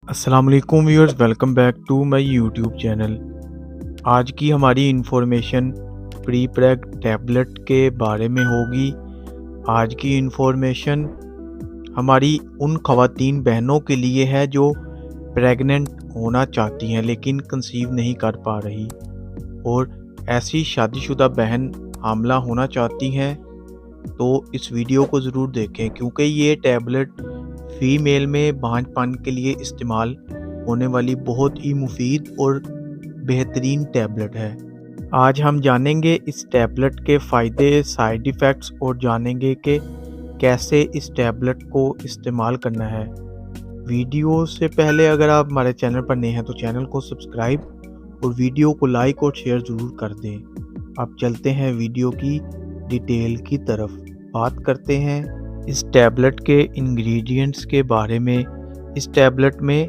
अस्सलाम वालेकुम viewers, welcome back to my YouTube channel. आज की हमारी इन्फॉर्मेशन प्री प्रेग टैबलेट के बारे में होगी। आज की इन्फॉर्मेशन हमारी उन ख़वातीन बहनों के लिए है जो प्रेग्नेंट होना चाहती हैं लेकिन कंसीव नहीं कर पा रही, और ऐसी शादीशुदा बहन हामला होना चाहती हैं तो इस वीडियो को ज़रूर देखें, क्योंकि ये टैबलेट फ़ीमेल में बांझपन के लिए इस्तेमाल होने वाली बहुत ही मुफीद और बेहतरीन टैबलेट है। आज हम जानेंगे इस टैबलेट के फ़ायदे, साइड इफ़ेक्ट्स और जानेंगे कि कैसे इस टैबलेट को इस्तेमाल करना है। वीडियो से पहले अगर आप हमारे चैनल पर नए हैं तो चैनल को सब्सक्राइब और वीडियो को लाइक और शेयर ज़रूर कर दें। अब चलते हैं वीडियो की डिटेल की तरफ। बात करते हैं इस टैबलेट के इंग्रेडिएंट्स के बारे में। इस टैबलेट में